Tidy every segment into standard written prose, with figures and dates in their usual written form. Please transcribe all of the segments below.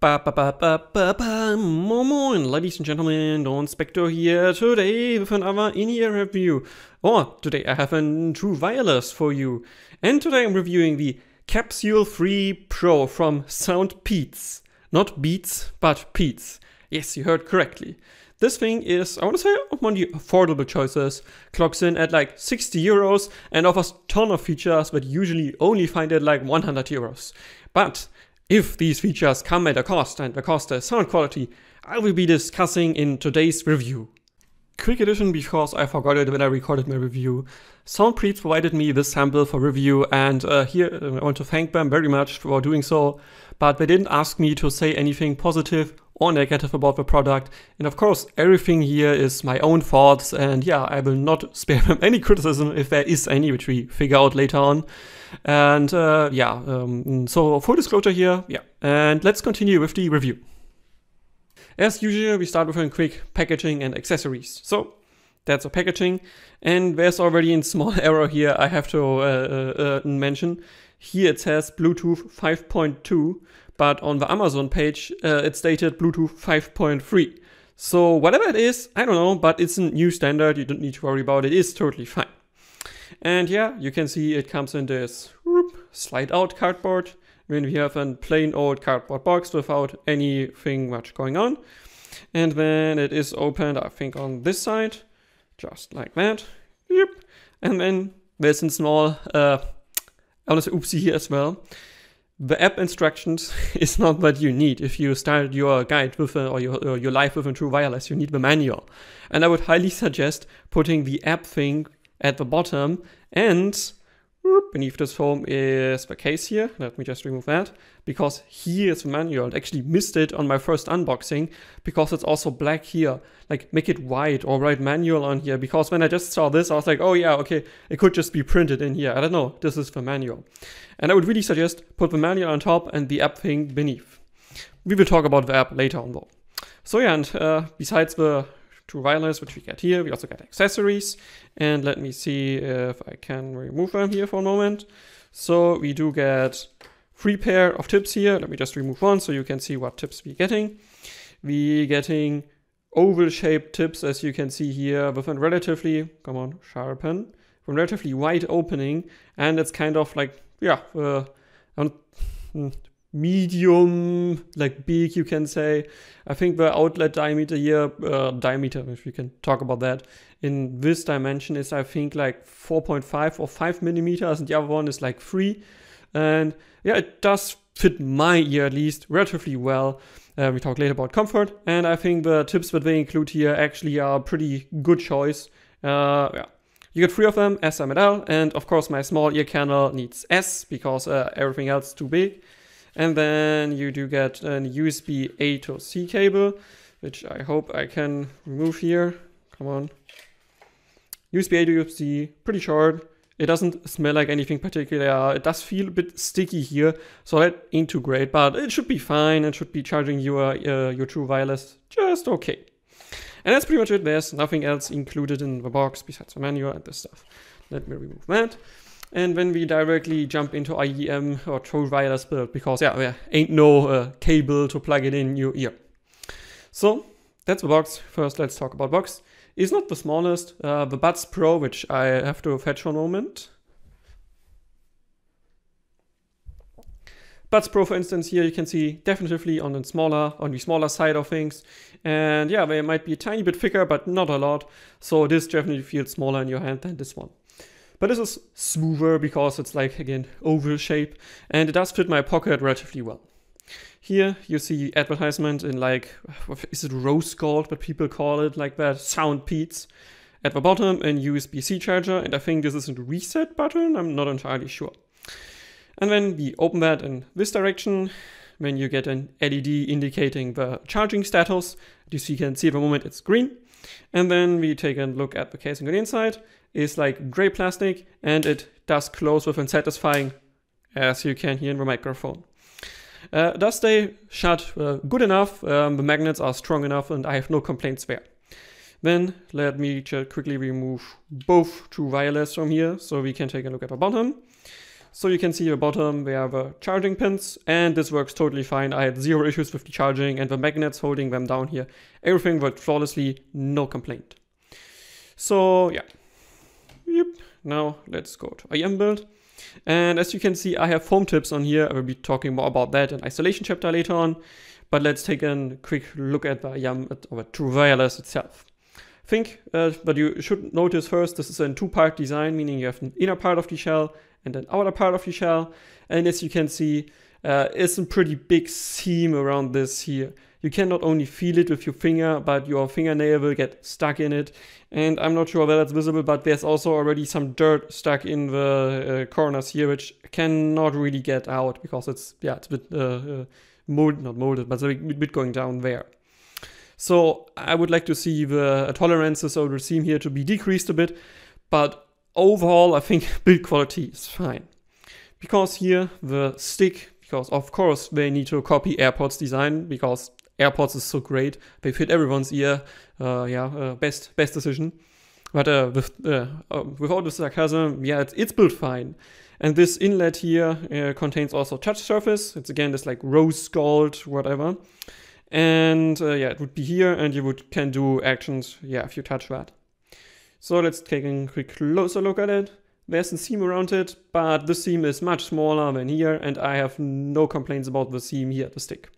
Moin, ladies and gentlemen, Don Spector here, today with another in-ear review. Today I have a true wireless for you. And today I'm reviewing the Capsule3Pro from Soundpeats. Not Beats, but Peats. Yes, you heard correctly. This thing is, I want to say, one of the affordable choices. Clocks in at like 60 euros and offers a ton of features that you usually only find at like 100 euros. But if these features come at a cost, and the cost is sound quality, I will be discussing in today's review. Quick addition because I forgot it when I recorded my review. Soundpeats provided me this sample for review, and here I want to thank them very much for doing so, but they didn't ask me to say anything positive or negative about the product, and of course everything here is my own thoughts, and yeah, I will not spare them any criticism if there is any, which we figure out later on. And so full disclosure here, and let's continue with the review. As usual, we start with a quick packaging and accessories. So that's the packaging, and there's already a small error here I have to mention. Here it says Bluetooth 5.2, but on the Amazon page it's stated Bluetooth 5.3. So whatever it is, I don't know, but it's a new standard, you don't need to worry about it, it's totally fine. And yeah, you can see it comes in this slide out cardboard, when we have a plain old cardboard box without anything much going on. And then it is opened, I think, on this side, just like that. And then there's a small, I want to say oopsie here as well. The app instructions is not what you need if you start your guide with or your life with a true wireless. You need the manual. And I would highly suggest putting the app thing at the bottom, and beneath this foam is the case here. Let me just remove that, because here is the manual. I actually missed it on my first unboxing because it's also black here. Like, make it white or write manual on here, because when I just saw this I was like, oh yeah, okay, it could just be printed in here. I don't know, this is the manual. And I would really suggest put the manual on top and the app thing beneath. We will talk about the app later on though. So yeah, and besides the true wireless, which we get here, we also get accessories, and let me see if I can remove them here for a moment. So we do get 3 pair of tips here. Let me just remove one so you can see what tips we're getting. We're getting oval shaped tips, as you can see here, with a relatively, come on, sharpen, with a relatively wide opening, and it's kind of like, yeah, medium, like big, you can say. I think the outlet diameter here, if we can talk about that, in this dimension is, I think, like 4.5 or 5 millimeters, and the other one is like 3. And yeah, it does fit my ear at least relatively well. We talk later about comfort, and I think the tips that they include here actually are a pretty good choice. Yeah. You get 3 of them, S, M, and L, and of course my small ear canal needs S because everything else is too big. And then you do get a USB A to C cable, which I hope I can remove here. Come on. USB A to USB, pretty short. It doesn't smell like anything particular. It does feel a bit sticky here, so that ain't too great, but it should be fine. It should be charging your true wireless just okay. And that's pretty much it. There's nothing else included in the box besides the manual and this stuff. Let me remove that. And then we directly jump into IEM or true wireless build, because yeah, there ain't no cable to plug it in your ear. So that's the box. First, let's talk about box. It's not the smallest. The Buds Pro, which I have to fetch for a moment. Buds Pro, for instance, here you can see definitively on the smaller side of things. And yeah, they might be a tiny bit thicker, but not a lot. So this definitely feels smaller in your hand than this one. But this is smoother because it's like, again, oval shape, and it does fit my pocket relatively well. Here you see advertisement in, like, is it rose gold, but people call it like that, Soundpeats. At the bottom, a USB-C charger, and I think this is a reset button, I'm not entirely sure. And then we open that in this direction, when you get an LED indicating the charging status. As you can see at the moment it's green. And then we take a look at the casing on the inside. Is like gray plastic, and it does close with a satisfying, as you can hear in the microphone. Does stay shut good enough, the magnets are strong enough, and I have no complaints there. Then let me just quickly remove both true wireless from here so we can take a look at the bottom. So you can see at the bottom we have charging pins, and this works totally fine. I had zero issues with the charging and the magnets holding them down here. Everything worked flawlessly, no complaint. So yeah, yep. Now let's go to IM build. And as you can see, I have foam tips on here. I will be talking more about that in isolation chapter later on. But let's take a quick look at the IM or True Wireless itself. But you should notice first, this is a two-part design, meaning you have an inner part of the shell and an outer part of the shell. And as you can see, it's a pretty big seam around this here. You can not only feel it with your finger, but your fingernail will get stuck in it. And I'm not sure whether that's visible, but there's also already some dirt stuck in the corners here, which cannot really get out because it's a bit not molded, but a bit going down there. So I would like to see the tolerances of the seam here to be decreased a bit, but overall I think build quality is fine. Because here the stick, because of course they need to copy AirPods design, because AirPods is so great, they fit everyone's ear, best decision. But with all the sarcasm, yeah, it's built fine. And this inlet here contains also touch surface. It's again this like rose gold, whatever. And it would be here, and you can do actions, if you touch that. So let's take a quick closer look at it. There's a seam around it, but the seam is much smaller than here, and I have no complaints about the seam here at the stick.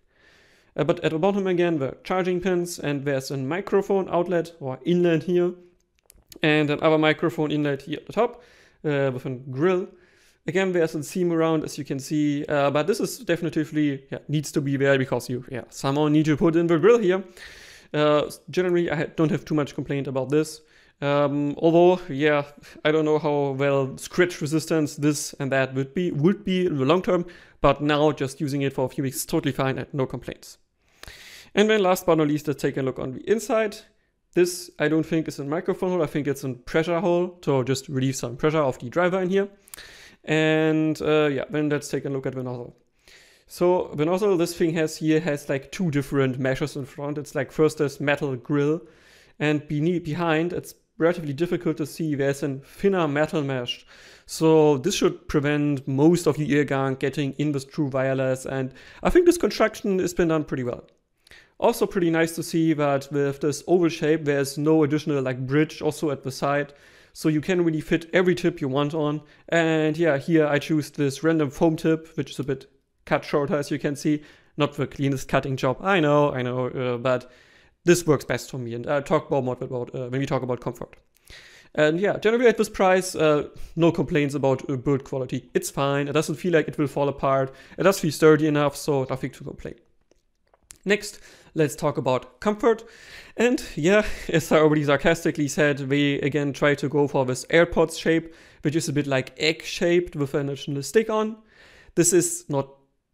But at the bottom again, the charging pins, and there's a microphone outlet or inlet here, and another microphone inlet here at the top with a grill. Again, there's a seam around, as you can see, but this is definitively needs to be there because you somehow need to put in the grill here. Generally, I don't have too much complaint about this. Although, I don't know how well scratch resistance this and that would be in the long term, but now just using it for a few weeks is totally fine and no complaints. And then last but not least, let's take a look on the inside. This I don't think is a microphone hole, I think it's a pressure hole to just relieve some pressure of the driver in here. And then let's take a look at the nozzle. So the nozzle this thing has like two different meshes in front. It's like first there's metal grill, and behind it's relatively difficult to see, there's a thinner metal mesh. So this should prevent most of the ear gunk getting in this True Wireless, and I think this construction has been done pretty well. Also pretty nice to see that with this oval shape there's no additional like bridge also at the side. So you can really fit every tip you want on. And here I choose this random foam tip, which is a bit cut shorter, as you can see. Not the cleanest cutting job, I know, but this works best for me. And I'll talk more about when we talk about comfort. And generally at this price, no complaints about build quality. It's fine, it doesn't feel like it will fall apart. It does feel sturdy enough, so nothing to complain. Next, let's talk about comfort. And as I already sarcastically said, we again try to go for this AirPods shape, which is a bit like egg-shaped with an additional stick on. This is not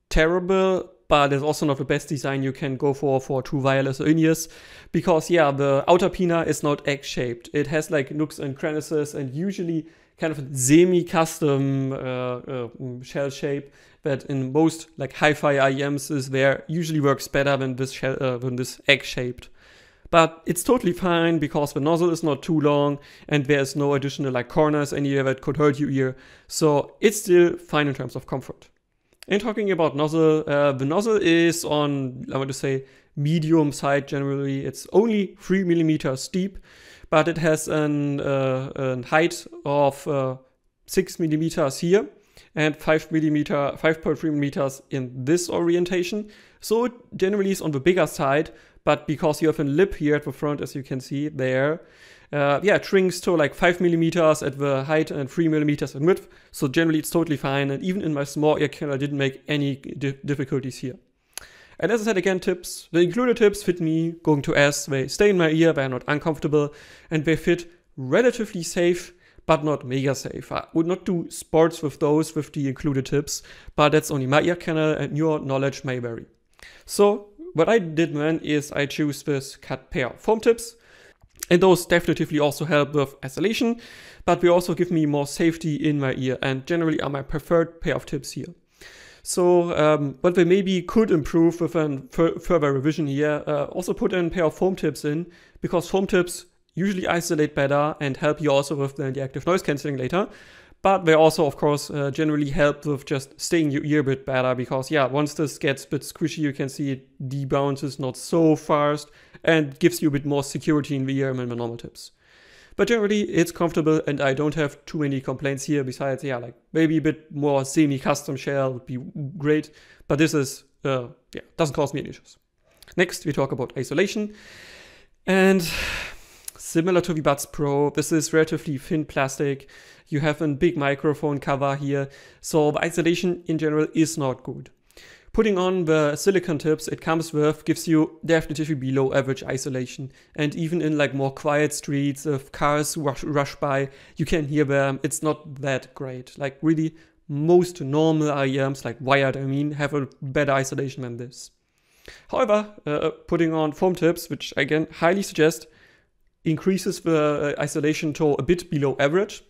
terrible, but it's also not the best design you can go for True Wireless in-ears, because the outer pinna is not egg-shaped. It has like nooks and crevices and usually kind of a semi-custom shell shape that in most like hi-fi IEMs is there, usually works better than this egg-shaped. But it's totally fine because the nozzle is not too long and there's no additional like corners anywhere that could hurt your ear. So it's still fine in terms of comfort. And talking about nozzle, the nozzle is on, I want to say, medium side generally. It's only 3 millimeters deep, but it has a height of 6 millimeters here and 5.3 millimeters in this orientation. So it generally is on the bigger side, but because you have a lip here at the front, as you can see there, it shrinks to like 5 millimeters at the height and 3 millimeters in width. So generally it's totally fine. And even in my small ear canal, I didn't make any difficulties here. And as I said again, tips. The included tips fit me going to S. They stay in my ear, they're not uncomfortable, and they fit relatively safe, but not mega safe. I would not do sports with those with the included tips, but that's only my ear canal and your knowledge may vary. So what I did then is I choose this cut pair of foam tips, and those definitively also help with isolation, but they also give me more safety in my ear and generally are my preferred pair of tips here. So what they maybe could improve with a further revision here, also put in a pair of foam tips in, because foam tips usually isolate better and help you also with the active noise cancelling later. but they also, of course, generally help with just staying your ear a bit better, because yeah, once this gets a bit squishy, you can see it debounces not so fast and gives you a bit more security in the ear than the normal tips. But generally, it's comfortable, and I don't have too many complaints here. Besides, yeah, like maybe a bit more semi-custom shell would be great, but this is, yeah, doesn't cause me any issues. Next, we talk about isolation, and similar to the Buds Pro, this is relatively thin plastic. You have a big microphone cover here, so the isolation in general is not good. Putting on the silicone tips it comes with gives you definitively below average isolation, and even in like more quiet streets, if cars rush by, you can hear them. It's not that great. Like really, most normal IEMs, like wired I mean, have a better isolation than this. However, putting on foam tips, which again highly suggest, increases the isolation to a bit below average.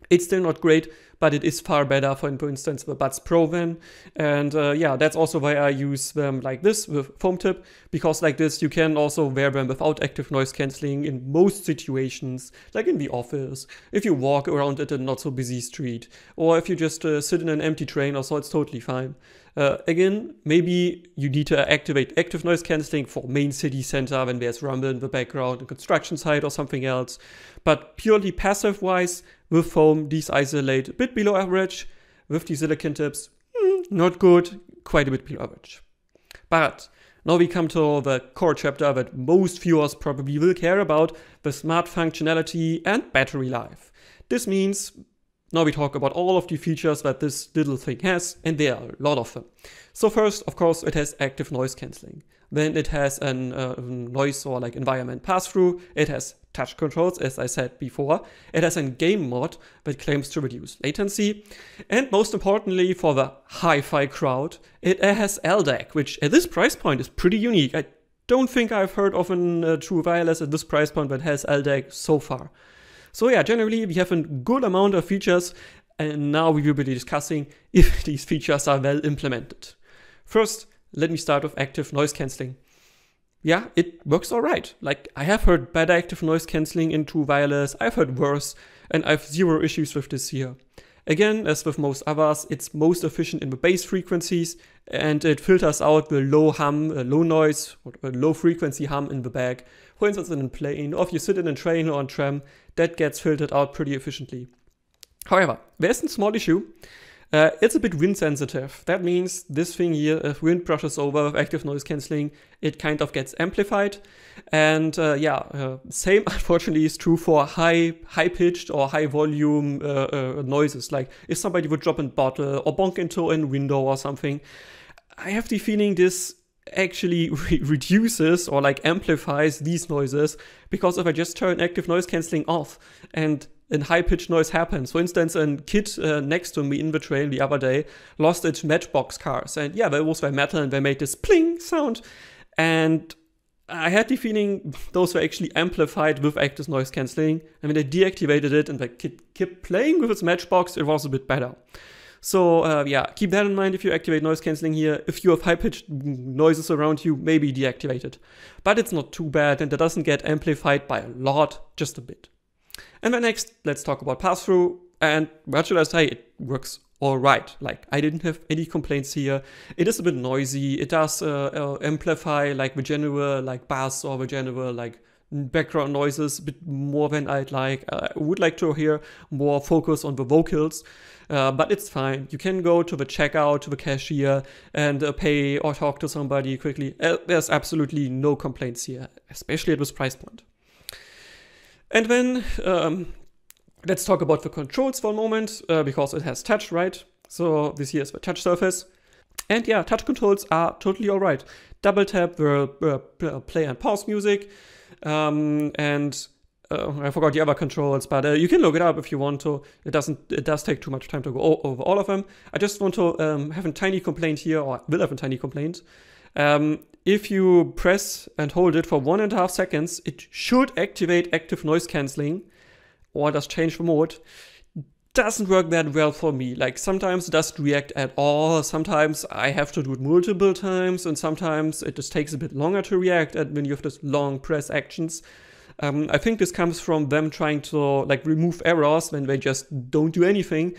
It's still not great, but it is far better for instance, the Buds Pro then. And yeah, that's also why I use them like this with foam tip, because like this, you can also wear them without active noise cancelling in most situations, like in the office, if you walk around at a not so busy street, or if you just sit in an empty train or so, it's totally fine. Again, maybe you need to activate active noise cancelling for main city center when there's rumble in the background, a construction site or something else. But purely passive wise, with foam, these isolate a bit below average. With the silicone tips, not good, quite a bit below average. But now we come to the core chapter that most viewers probably will care about, the smart functionality and battery life. This means now we talk about all of the features that this little thing has, and there are a lot of them. So first, of course, it has active noise cancelling. Then it has a noise or like environment pass-through. It has touch controls, as I said before. It has a game mod that claims to reduce latency. And most importantly, for the hi-fi crowd, it has LDAC, which at this price point is pretty unique. I don't think I've heard of a true wireless at this price point that has LDAC so far. So yeah, generally we have a good amount of features, and now we will be discussing if these features are well implemented. First, let me start with active noise cancelling. Yeah, it works alright. Like, I have heard better active noise cancelling in true wireless, I've heard worse, and I've zero issues with this here. Again, as with most others, it's most efficient in the bass frequencies, and it filters out the low hum, low noise, or low frequency hum in the back. For instance, in a plane, or if you sit in a train or a tram, that gets filtered out pretty efficiently. However, there's a small issue. It's a bit wind sensitive. That means this thing here, if wind brushes over with active noise cancelling, it kind of gets amplified. And same unfortunately is true for high pitched or high volume noises. Like if somebody would drop a bottle or bonk into a window or something, I have the feeling this actually reduces or like amplifies these noises, because if I just turn active noise cancelling off and a high-pitched noise happens. For instance, a kid next to me in the train the other day lost its Matchbox cars, and yeah, they was very metal and they made this pling sound, and I had the feeling those were actually amplified with active noise cancelling, and when they deactivated it and the kid kept playing with its Matchbox, it was a bit better. So yeah, keep that in mind if you activate noise cancelling here. If you have high-pitched noises around you, maybe deactivate it. But it's not too bad, and it doesn't get amplified by a lot, just a bit. And then next, let's talk about pass-through, and what should I say, it works alright. Like, I didn't have any complaints here. It is a bit noisy, it does amplify like the general like bass or the general like background noises a bit more than I'd like. I would like to hear more focus on the vocals, but it's fine. You can go to the checkout, to the cashier, and pay or talk to somebody quickly. There's absolutely no complaints here, especially at this price point. And then let's talk about the controls for a moment, because it has touch, right? So this here is the touch surface. And yeah, touch controls are totally alright. Double tap will play and pause music. I forgot the other controls, but you can look it up if you want to. It does take too much time to go over all of them. I just want to have a tiny complaint here, or will have a tiny complaint. If you press and hold it for 1.5 seconds, it should activate active noise cancelling, or just change the mode. Doesn't work that well for me. Like, sometimes it doesn't react at all, sometimes I have to do it multiple times, and sometimes it just takes a bit longer to react when you have this long press actions. I think this comes from them trying to like remove errors when they just don't do anything,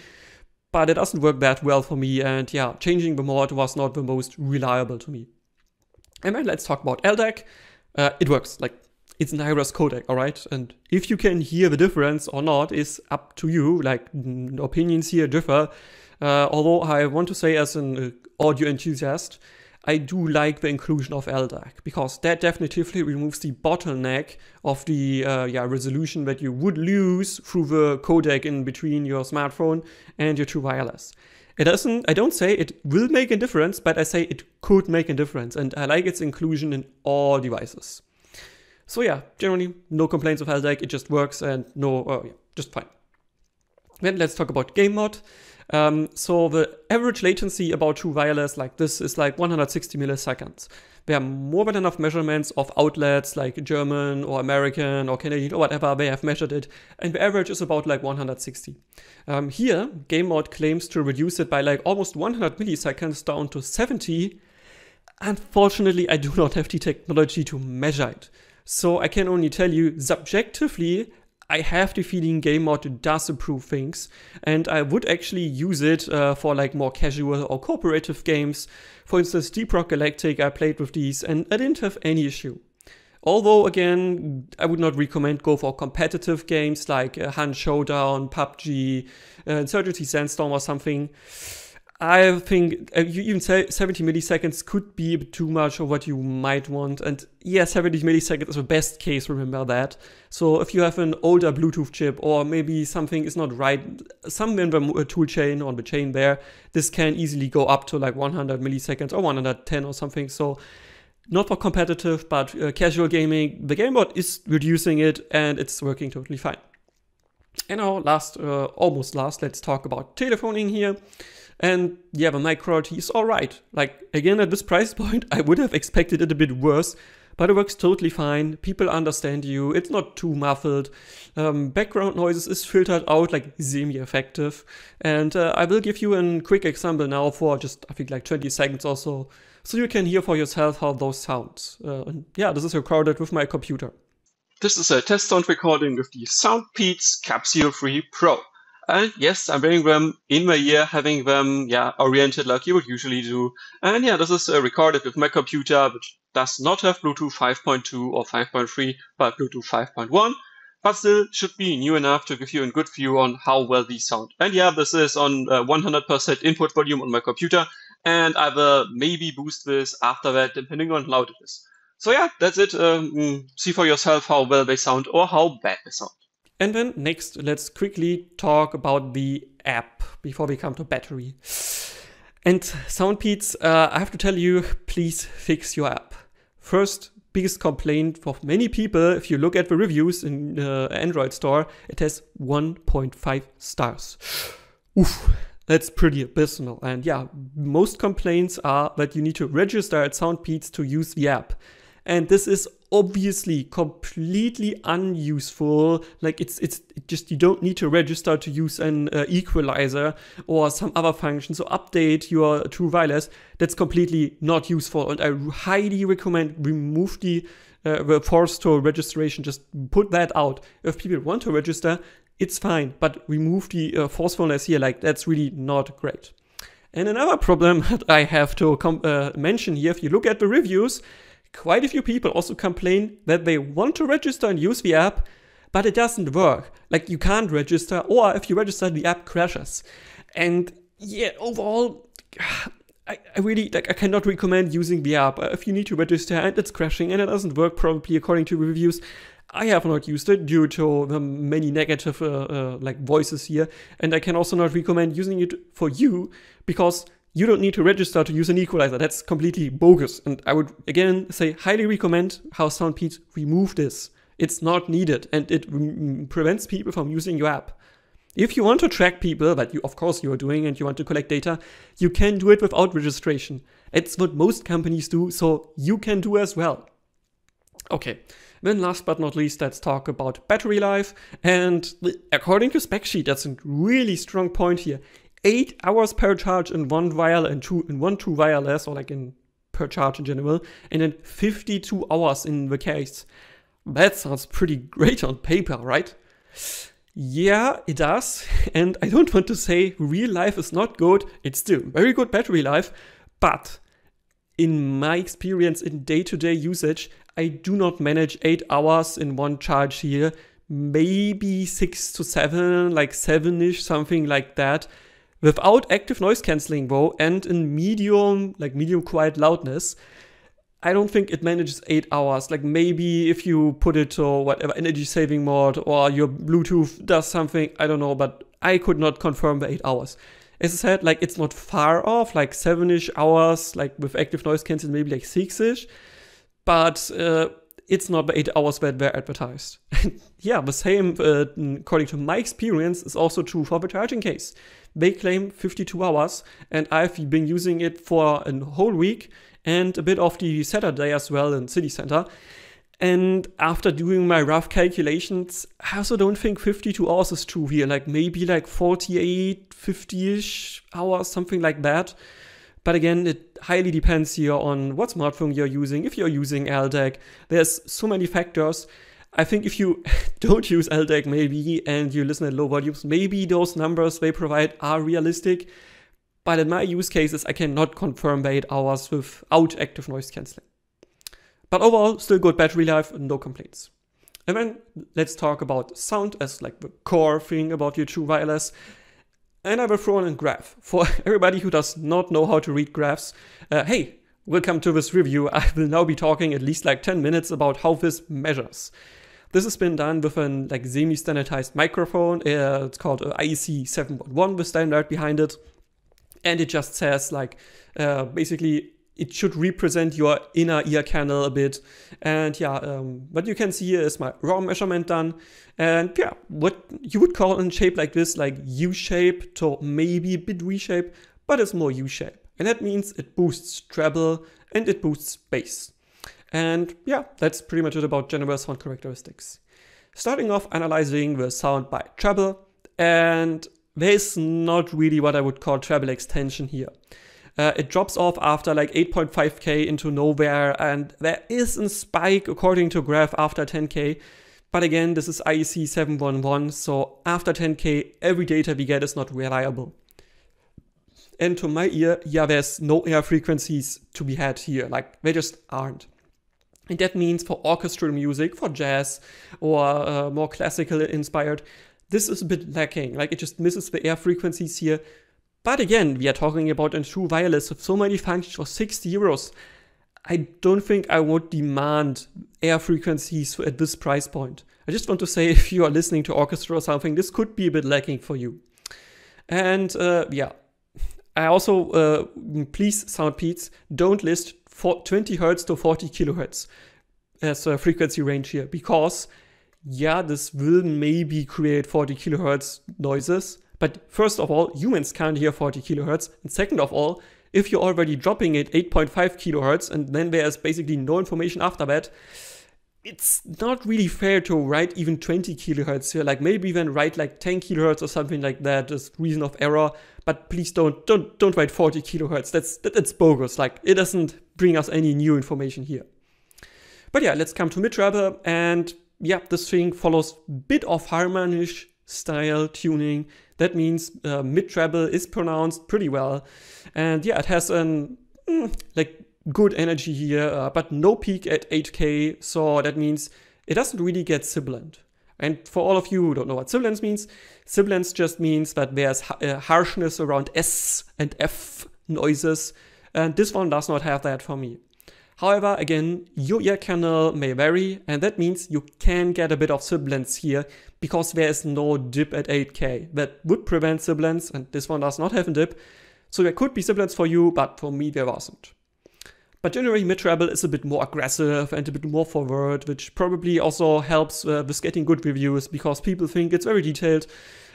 but it doesn't work that well for me, and yeah, changing the mod was not the most reliable to me. And then let's talk about LDAC. It works, like it's an high-res codec, alright? And if you can hear the difference or not is up to you, like opinions here differ. Although I want to say as an audio enthusiast, I do like the inclusion of LDAC, because that definitively removes the bottleneck of the resolution that you would lose through the codec in between your smartphone and your true wireless. I don't say it will make a difference, but I say it could make a difference, and I like its inclusion in all devices. So yeah, generally no complaints of LDAC, it just works and just fine. Then let's talk about game mod. So the average latency about true wireless like this is like 160 milliseconds. There are more than enough measurements of outlets like German or American or Canadian or whatever, they have measured it, and the average is about like 160. Here, game mod claims to reduce it by like almost 100 milliseconds down to 70. Unfortunately, I do not have the technology to measure it. So I can only tell you subjectively, I have the feeling game mod does improve things, and I would actually use it for like more casual or cooperative games. For instance, Deep Rock Galactic, I played with these and I didn't have any issue. Although again, I would not recommend go for competitive games like Hunt Showdown, PUBG, Insurgency Sandstorm or something. I think you even say 70 milliseconds could be a bit too much of what you might want. And yeah, 70 milliseconds is the best case, remember that. So if you have an older Bluetooth chip or maybe something is not right, somewhere in the tool chain or on the chain there, this can easily go up to like 100 milliseconds or 110 or something. So not for competitive, but casual gaming, the game mod is reducing it and it's working totally fine. And now almost last, let's talk about telephoning here. And yeah, the mic quality is alright. Like, again, at this price point, I would have expected it a bit worse, but it works totally fine. People understand you. It's not too muffled. Background noises is filtered out, like semi-effective. And I will give you a quick example now for just, I think, like 20 seconds or so you can hear for yourself how those sound. And yeah, this is recorded with my computer. This is a test sound recording with the Soundpeats Capsule3Pro. And yes, I'm wearing them in my ear, having them, oriented like you would usually do. And yeah, this is recorded with my computer, which does not have Bluetooth 5.2 or 5.3, but Bluetooth 5.1. But still should be new enough to give you a good view on how well these sound. And yeah, this is on 100% input volume on my computer. And I will maybe boost this after that, depending on how loud it is. So yeah, that's it. See for yourself how well they sound or how bad they sound. And then next, let's quickly talk about the app before we come to battery. And Soundpeats, I have to tell you, please fix your app. First, biggest complaint for many people, if you look at the reviews in the Android store, it has 1.5 stars. Oof, that's pretty abysmal. And yeah, most complaints are that you need to register at Soundpeats to use the app. And this is obviously completely unuseful. Like it's just, you don't need to register to use an equalizer or some other function. So update your true wireless. That's completely not useful. And I highly recommend remove the force to registration. Just put that out. If people want to register, it's fine. But remove the forcefulness here. Like that's really not great. And another problem that I have to mention here, if you look at the reviews, quite a few people also complain that they want to register and use the app, but it doesn't work. Like you can't register, or if you register, the app crashes. And yeah, overall, I really, I cannot recommend using the app. If you need to register and it's crashing and it doesn't work probably according to reviews, I have not used it due to the many negative voices here. And I can also not recommend using it for you because you don't need to register to use an equalizer. That's completely bogus. And I would, again, say highly recommend how Soundpeats remove this. It's not needed, and it prevents people from using your app. If you want to track people, that of course you are doing, and you want to collect data, you can do it without registration. It's what most companies do, so you can do as well. Okay, then last but not least, let's talk about battery life. And according to spec sheet, that's a really strong point here. 8 hours per charge in one wireless and one true wireless, or like in per charge in general, and then 52 hours in the case. That sounds pretty great on paper, right? Yeah, it does. And I don't want to say real life is not good. It's still very good battery life. But in my experience in day-to-day usage, I do not manage 8 hours in one charge here. Maybe 6 to 7, like 7-ish, something like that. Without active noise cancelling though, and in medium, like medium quiet loudness, I don't think it manages 8 hours. Like maybe if you put it to whatever energy saving mode or your Bluetooth does something, I don't know, but I could not confirm the 8 hours. As I said, like it's not far off, like 7-ish hours, like with active noise cancelling, maybe like 6-ish, but it's not the 8 hours that were advertised. Yeah, the same, according to my experience, is also true for the charging case. They claim 52 hours, and I've been using it for a whole week and a bit of the Saturday as well in city center. And after doing my rough calculations, I also don't think 52 hours is true here. Like maybe like 48, 50-ish hours, something like that. But again, it highly depends here on what smartphone you're using. If you're using LDAC, there's so many factors. I think if you don't use LDAC maybe and you listen at low volumes, maybe those numbers they provide are realistic. But in my use cases, I cannot confirm the 8 hours without active noise cancelling. But overall, still good battery life, no complaints. And then let's talk about sound as like the core thing about your true wireless. And I will throw in a graph. For everybody who does not know how to read graphs, hey, welcome to this review. I will now be talking at least like 10 minutes about how this measures. This has been done with an like semi-standardized microphone. It's called IEC7.1 with standard behind it. And it just says like, basically, it should represent your inner ear canal a bit. And yeah, what you can see here is my raw measurement done. And yeah, what you would call in shape like this, like U-shape to maybe a bit V-shape, but it's more U-shape. And that means it boosts treble and it boosts bass. And yeah, that's pretty much it about general sound characteristics. Starting off analyzing the sound by treble, and there's not really what I would call treble-extension here. It drops off after like 8.5K into nowhere, and there is a spike according to graph after 10K. But again, this is IEC 7.1, so after 10K, every data we get is not reliable. And to my ear, yeah, there's no air frequencies to be had here, like they just aren't. And that means for orchestral music, for jazz, or more classical inspired, this is a bit lacking, like it just misses the air frequencies here. But again, we are talking about a true wireless with so many functions for 60 euros. I don't think I would demand air frequencies at this price point. I just want to say, if you are listening to orchestra or something, this could be a bit lacking for you. And yeah, I also, please Soundpeats, don't list 20 Hz to 40 kilohertz as a frequency range here, because yeah, this will maybe create 40 kilohertz noises. But first of all, humans can't hear 40 kilohertz. And second of all, if you're already dropping it 8.5 kilohertz and then there's basically no information after that, it's not really fair to write even 20 kilohertz here. Like maybe even write like 10 kilohertz or something like that is reason of error. But please don't write 40 kilohertz. That's bogus. Like it doesn't bring us any new information here. But yeah, let's come to mid-treble, and yeah, this thing follows a bit of harmonish style tuning. That means mid-treble is pronounced pretty well. And yeah, it has an like good energy here, but no peak at 8K. So that means it doesn't really get sibilant. And for all of you who don't know what sibilance means, sibilance just means that there's harshness around S and F noises. And this one does not have that for me. However, again, your ear canal may vary, and that means you can get a bit of sibilance here because there is no dip at 8K. That would prevent sibilance, and this one does not have a dip. So there could be sibilance for you, but for me there wasn't. But generally mid-treble is a bit more aggressive and a bit more forward, which probably also helps with getting good reviews because people think it's very detailed.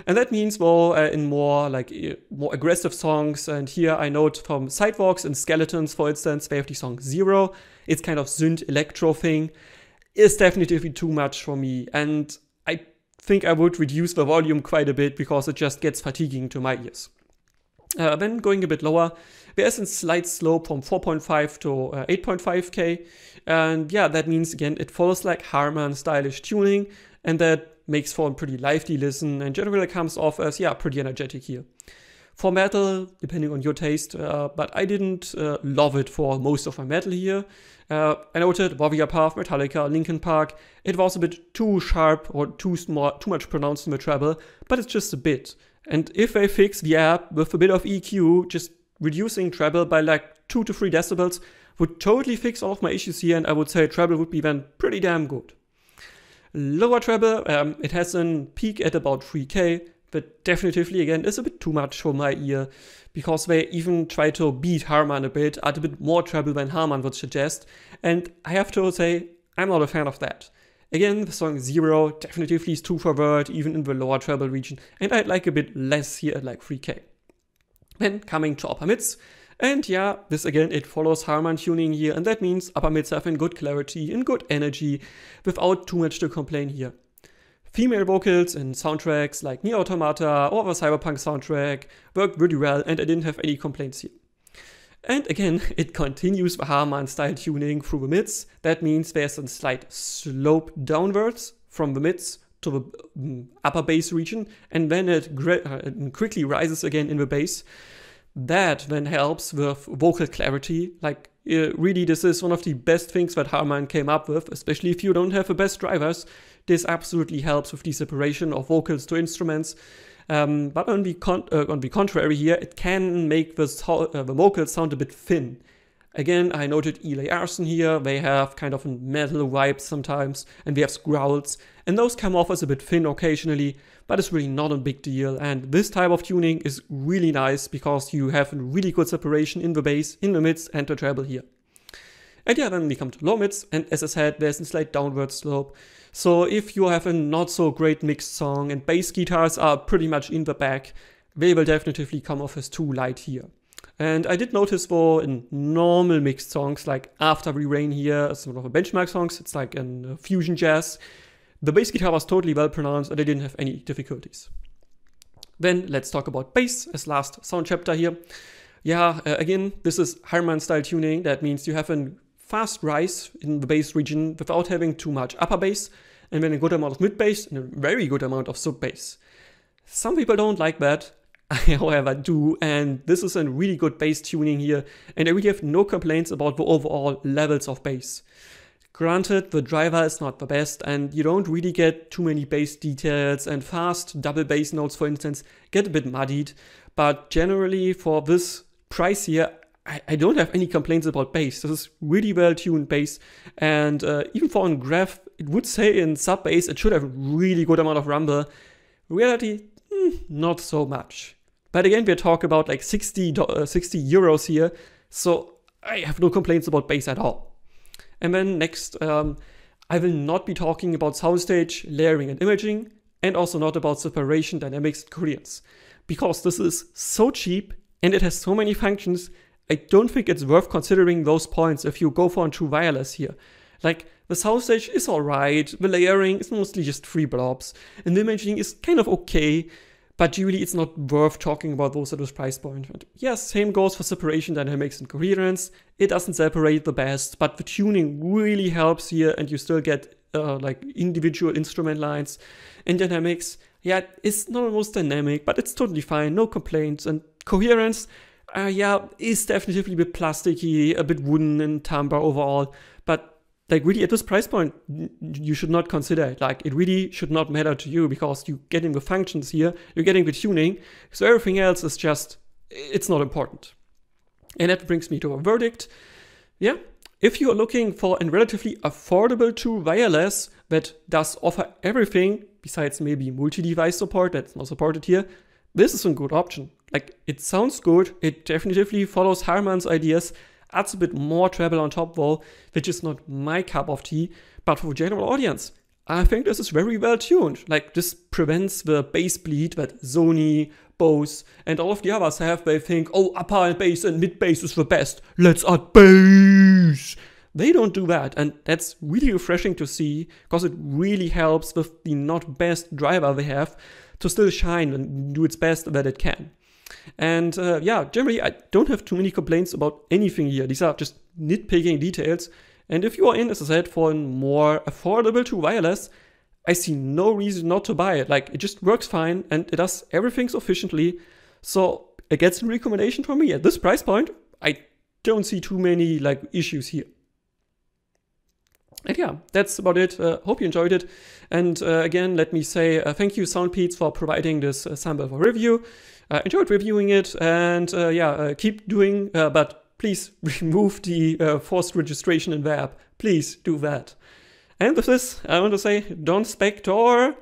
And that means, well, in more aggressive songs, and here I note from Sidewalks and Skeletons, for instance, they have the song Zero. It's kind of synth electro thing. It's definitely too much for me, and I think I would reduce the volume quite a bit because it just gets fatiguing to my ears. Then going a bit lower, there's a slight slope from 4.5 to 8.5K. And yeah, that means again, it follows like Harman stylish tuning, and that makes for a pretty lively listen and generally comes off as, yeah, pretty energetic here. For metal, depending on your taste, but I didn't love it for most of my metal here. I noted Warrior Path, Metallica, Linkin Park. It was a bit too sharp or too much pronounced in the treble, but it's just a bit. And if they fix the app with a bit of EQ, just reducing treble by like 2 to 3 decibels would totally fix all of my issues here, and I would say treble would be then pretty damn good. Lower treble, it has a peak at about 3K, but definitively again is a bit too much for my ear, because they even try to beat Harman a bit, add a bit more treble than Harman would suggest, and I have to say I'm not a fan of that. Again, the song Zero definitively is too forward, even in the lower treble region, and I'd like a bit less here at like 3K. Then coming to upper mids, and yeah, this again, it follows Harman tuning here, and that means upper mids have in good clarity, in good energy, without too much to complain here. Female vocals in soundtracks like Nier Automata or the Cyberpunk soundtrack worked really well, and I didn't have any complaints here. And again, it continues the Harman style tuning through the mids. That means there's a slight slope downwards from the mids to the upper bass region, and then it quickly rises again in the bass. That then helps with vocal clarity. Like, really, this is one of the best things that Harman came up with, especially if you don't have the best drivers. This absolutely helps with the separation of vocals to instruments. But on the contrary here, it can make the vocals sound a bit thin. Again, I noted Eli Arson here, they have kind of a metal vibe sometimes, and they have growls, and those come off as a bit thin occasionally, but it's really not a big deal. And this type of tuning is really nice because you have a really good separation in the bass, in the mids, and the treble here. And yeah, then we come to low mids, and as I said, there's a slight downward slope. So if you have a not so great mixed song and bass guitars are pretty much in the back, they will definitely come off as too light here. And I did notice though in normal mixed songs like After We Rain here, some of the benchmark songs, it's like a fusion jazz, the bass guitar was totally well pronounced and I didn't have any difficulties. Then let's talk about bass as last sound chapter here. Yeah, again, this is Harman style tuning. That means you have a fast rise in the bass region without having too much upper bass, and then a good amount of mid bass and a very good amount of sub bass. Some people don't like that. I, however, do, and this is a really good bass tuning here, and I really have no complaints about the overall levels of bass. Granted, the driver is not the best, and you don't really get too many bass details, and fast double bass notes, for instance, get a bit muddied, but generally for this price here, I don't have any complaints about bass. This is really well-tuned bass, and even for a graph, it would say in sub bass it should have a really good amount of rumble. Reality, not so much. But again, we're talking about like 60 euros here, so I have no complaints about bass at all. And then next, I will not be talking about soundstage, layering and imaging, and also not about separation, dynamics, and coherence. Because this is so cheap and it has so many functions, I don't think it's worth considering those points if you go for a true wireless here. Like, the soundstage is alright, the layering is mostly just 3 blobs, and the imaging is kind of okay, but really it's not worth talking about those at this price point. And yes, same goes for separation, dynamics and coherence. It doesn't separate the best, but the tuning really helps here, and you still get like individual instrument lines. And dynamics, yeah, it's not the most dynamic, but it's totally fine, no complaints. And coherence, yeah, is definitely a bit plasticky, a bit wooden in timbre overall, but like really at this price point, you should not consider it. Like, it really should not matter to you because you're getting the functions here, you're getting the tuning, so everything else is just, it's not important. And that brings me to a verdict. Yeah, if you're looking for a relatively affordable true wireless that does offer everything besides maybe multi-device support that's not supported here, this is a good option. Like, it sounds good, it definitively follows Harman's ideas, adds a bit more treble on top though, which is not my cup of tea, but for the general audience, I think this is very well tuned. Like, this prevents the bass bleed that Sony, Bose, and all of the others have. They think, oh, upper and bass and mid bass is the best, let's add bass. They don't do that, and that's really refreshing to see, because it really helps with the not best driver they have to still shine and do its best that it can. And yeah, generally I don't have too many complaints about anything here. These are just nitpicking details. And if you are in, as I said, for a more affordable true wireless, I see no reason not to buy it. Like, it just works fine and it does everything sufficiently. So it gets a recommendation from me. At this price point, I don't see too many like issues here. And yeah, that's about it. Hope you enjoyed it. And again, let me say thank you, Soundpeats, for providing this sample for review. Enjoyed reviewing it, and yeah, keep doing, but please remove the forced registration in the app. Please do that. And with this, I want to say, don't spector.